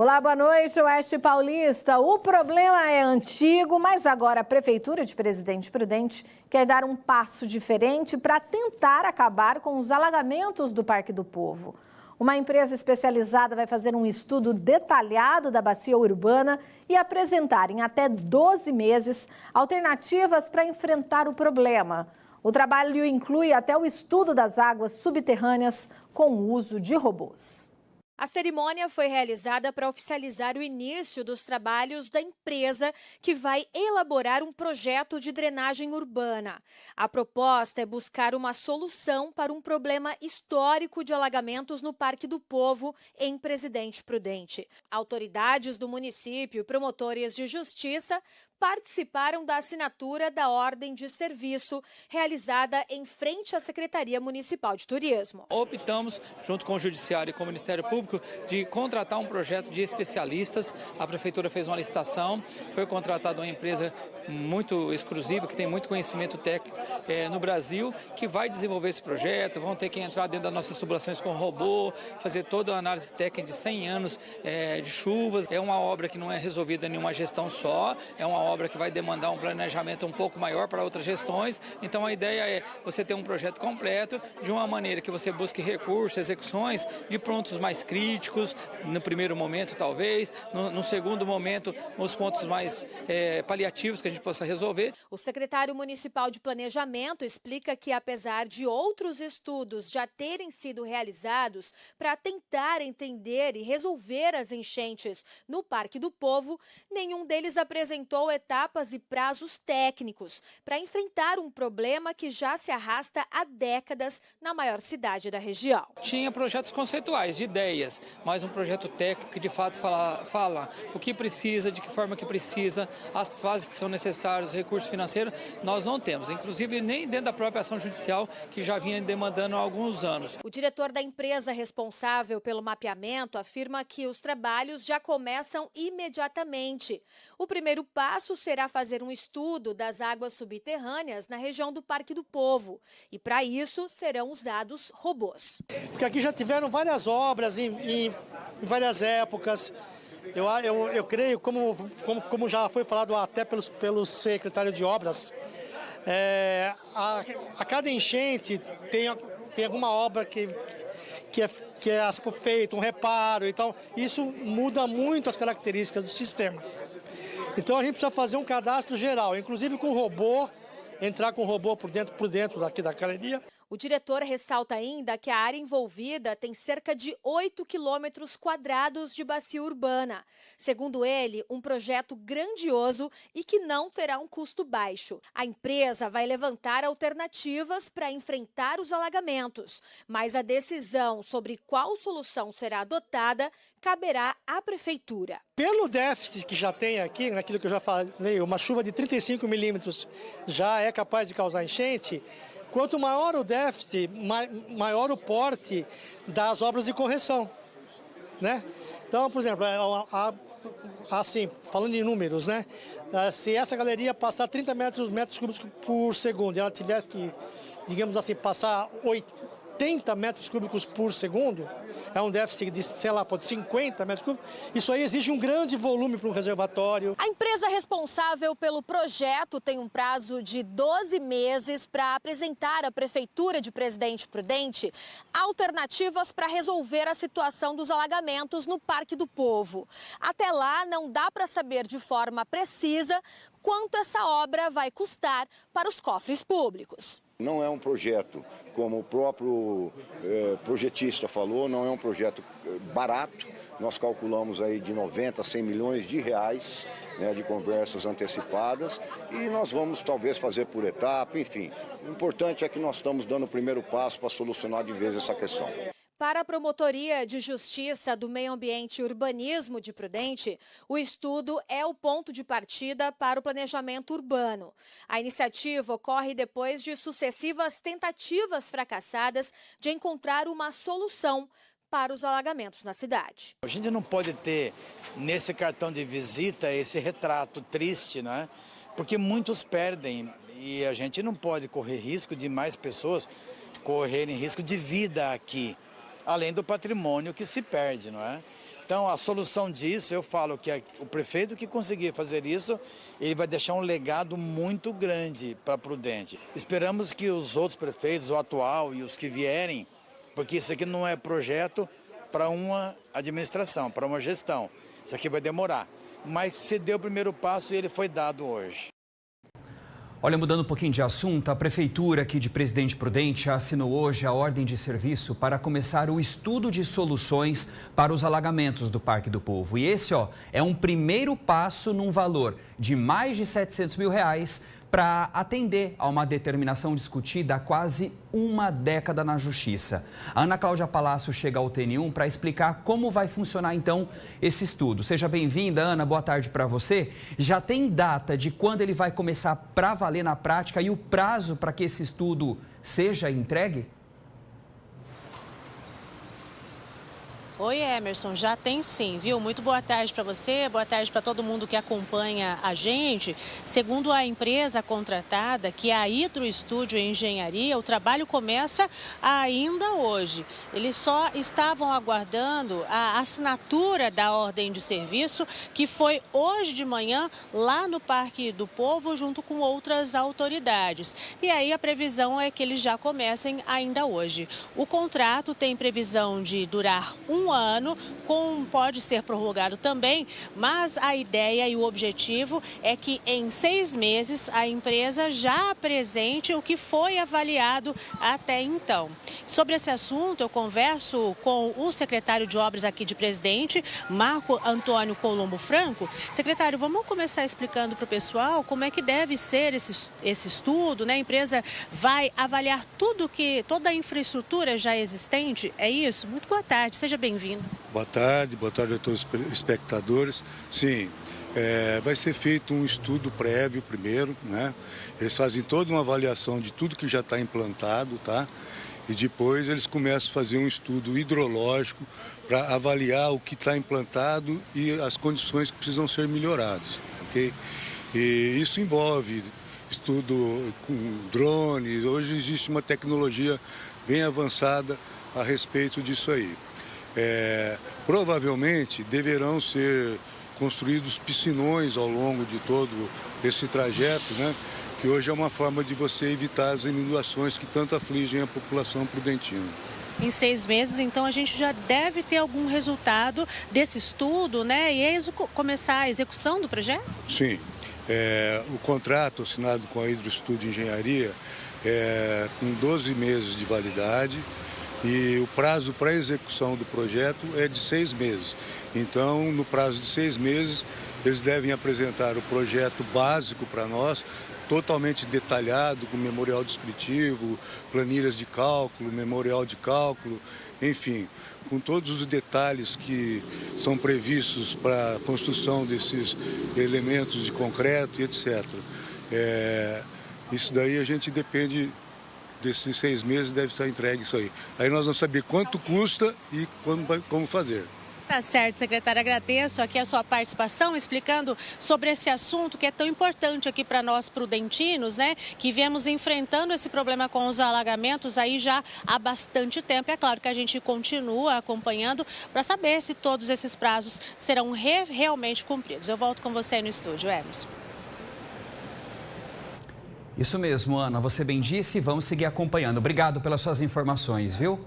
Olá, boa noite, Oeste Paulista. O problema é antigo, mas agora a Prefeitura de Presidente Prudente quer dar um passo diferente para tentar acabar com os alagamentos do Parque do Povo. Uma empresa especializada vai fazer um estudo detalhado da bacia urbana e apresentar em até 12 meses alternativas para enfrentar o problema. O trabalho inclui até o estudo das águas subterrâneas com o uso de robôs. A cerimônia foi realizada para oficializar o início dos trabalhos da empresa que vai elaborar um projeto de drenagem urbana. A proposta é buscar uma solução para um problema histórico de alagamentos no Parque do Povo, em Presidente Prudente. Autoridades do município e promotores de justiça participaram da assinatura da ordem de serviço realizada em frente à Secretaria Municipal de Turismo. Optamos, junto com o Judiciário e com o Ministério Público, de contratar um projeto de especialistas. A Prefeitura fez uma licitação, foi contratada uma empresa muito exclusiva, que tem muito conhecimento técnico no Brasil, que vai desenvolver esse projeto. Vão ter que entrar dentro das nossas tubulações com robô, fazer toda a análise técnica de 100 anos de chuvas. É uma obra que não é resolvida em uma gestão só, é uma obra que vai demandar um planejamento um pouco maior para outras gestões. Então a ideia é você ter um projeto completo, de uma maneira que você busque recursos, execuções de pontos mais críticos, no primeiro momento talvez, no segundo momento os pontos mais paliativos que a gente possa resolver. O secretário municipal de Planejamento explica que, apesar de outros estudos já terem sido realizados para tentar entender e resolver as enchentes no Parque do Povo, nenhum deles apresentou etapas e prazos técnicos para enfrentar um problema que já se arrasta há décadas na maior cidade da região. Tinha projetos conceituais, de ideias, mas um projeto técnico que de fato fala o que precisa, de que forma que precisa, as fases que são necessárias, os recursos financeiros, nós não temos, inclusive nem dentro da própria ação judicial, que já vinha demandando há alguns anos. O diretor da empresa responsável pelo mapeamento afirma que os trabalhos já começam imediatamente. O primeiro passo será fazer um estudo das águas subterrâneas na região do Parque do Povo. E para isso serão usados robôs. Porque aqui já tiveram várias obras em várias épocas. Eu creio, como já foi falado até pelo secretário de Obras, a cada enchente tem alguma obra que é feita, um reparo e tal. Isso muda muito as características do sistema. Então a gente precisa fazer um cadastro geral, inclusive com robô, entrar com o robô por dentro daqui da galeria. O diretor ressalta ainda que a área envolvida tem cerca de 8 quilômetros quadrados de bacia urbana. Segundo ele, um projeto grandioso e que não terá um custo baixo. A empresa vai levantar alternativas para enfrentar os alagamentos, mas a decisão sobre qual solução será adotada caberá à Prefeitura. Pelo déficit que já tem aqui, naquilo que eu já falei, uma chuva de 35 milímetros já é capaz de causar enchente. Quanto maior o déficit, maior o porte das obras de correção, né? Então, por exemplo, assim, falando em números, né? Se essa galeria passar 30 metros cúbicos por segundo e ela tiver que, digamos assim, passar 80 metros cúbicos por segundo, é um déficit de, sei lá, pode 50 metros cúbicos, isso aí exige um grande volume para um reservatório. A empresa responsável pelo projeto tem um prazo de 12 meses para apresentar à Prefeitura de Presidente Prudente alternativas para resolver a situação dos alagamentos no Parque do Povo. Até lá, não dá para saber de forma precisa quanto essa obra vai custar para os cofres públicos. Não é um projeto, como o próprio projetista falou, não é um projeto barato. Nós calculamos aí de 90 a 100 milhões de reais, né, de conversas antecipadas, e nós vamos talvez fazer por etapa, enfim. O importante é que nós estamos dando o primeiro passo para solucionar de vez essa questão. Para a Promotoria de Justiça do Meio Ambiente e Urbanismo de Prudente, o estudo é o ponto de partida para o planejamento urbano. A iniciativa ocorre depois de sucessivas tentativas fracassadas de encontrar uma solução para os alagamentos na cidade. A gente não pode ter nesse cartão de visita esse retrato triste, né? Porque muitos perdem e a gente não pode correr risco de mais pessoas correrem risco de vida aqui, além do patrimônio que se perde, não é? Então, a solução disso, eu falo que o prefeito que conseguir fazer isso, ele vai deixar um legado muito grande para Prudente. Esperamos que os outros prefeitos, o atual e os que vierem, porque isso aqui não é projeto para uma administração, para uma gestão. Isso aqui vai demorar. Mas se deu o primeiro passo e ele foi dado hoje. Olha, mudando um pouquinho de assunto, a Prefeitura aqui de Presidente Prudente assinou hoje a ordem de serviço para começar o estudo de soluções para os alagamentos do Parque do Povo. E esse, é um primeiro passo num valor de mais de R$700 mil para atender a uma determinação discutida há quase uma década na Justiça. A Ana Cláudia Palácio chega ao TN1 para explicar como vai funcionar então esse estudo. Seja bem-vinda, Ana, boa tarde para você. Já tem data de quando ele vai começar para valer na prática e o prazo para que esse estudo seja entregue? Oi, Emerson, já tem sim, viu? Muito boa tarde para você, boa tarde para todo mundo que acompanha a gente. Segundo a empresa contratada, que é a Hidro Estúdio Engenharia, o trabalho começa ainda hoje. Eles só estavam aguardando a assinatura da ordem de serviço, que foi hoje de manhã lá no Parque do Povo, junto com outras autoridades. E aí a previsão é que eles já comecem ainda hoje. O contrato tem previsão de durar um ano, pode ser prorrogado também, mas a ideia e o objetivo é que em 6 meses a empresa já apresente o que foi avaliado até então. Sobre esse assunto, eu converso com o secretário de Obras aqui de Presidente, Marco Antônio Colombo Franco. Secretário, vamos começar explicando para o pessoal como é que deve ser esse estudo, né? A empresa vai avaliar toda a infraestrutura já existente, é isso? Muito boa tarde, seja bem-vindo. Boa tarde a todos os espectadores. Sim, vai ser feito um estudo prévio primeiro, né? Eles fazem toda uma avaliação de tudo que já está implantado, tá? E depois eles começam a fazer um estudo hidrológico para avaliar o que está implantado e as condições que precisam ser melhoradas, ok? E isso envolve estudo com drones. Hoje existe uma tecnologia bem avançada a respeito disso aí. Provavelmente deverão ser construídos piscinões ao longo de todo esse trajeto, né? Que hoje é uma forma de você evitar as inundações que tanto afligem a população prudentina. Em 6 meses, então, a gente já deve ter algum resultado desse estudo, né? E começar a execução do projeto? Sim. O contrato assinado com a Hidro Estúdio Engenharia é com 12 meses de validade. E o prazo para execução do projeto é de 6 meses. Então, no prazo de 6 meses, eles devem apresentar o projeto básico para nós, totalmente detalhado, com memorial descritivo, planilhas de cálculo, memorial de cálculo, enfim, com todos os detalhes que são previstos para a construção desses elementos de concreto e etc. Isso daí a gente depende... Desses 6 meses deve estar entregue isso aí. Aí nós vamos saber quanto custa e como fazer. Tá certo, secretário. Agradeço aqui a sua participação, explicando sobre esse assunto que é tão importante aqui para nós prudentinos, né? Que viemos enfrentando esse problema com os alagamentos aí já há bastante tempo. É claro que a gente continua acompanhando para saber se todos esses prazos serão realmente cumpridos. Eu volto com você no estúdio, Emerson. Isso mesmo, Ana, você bem disse, vamos seguir acompanhando. Obrigado pelas suas informações, viu?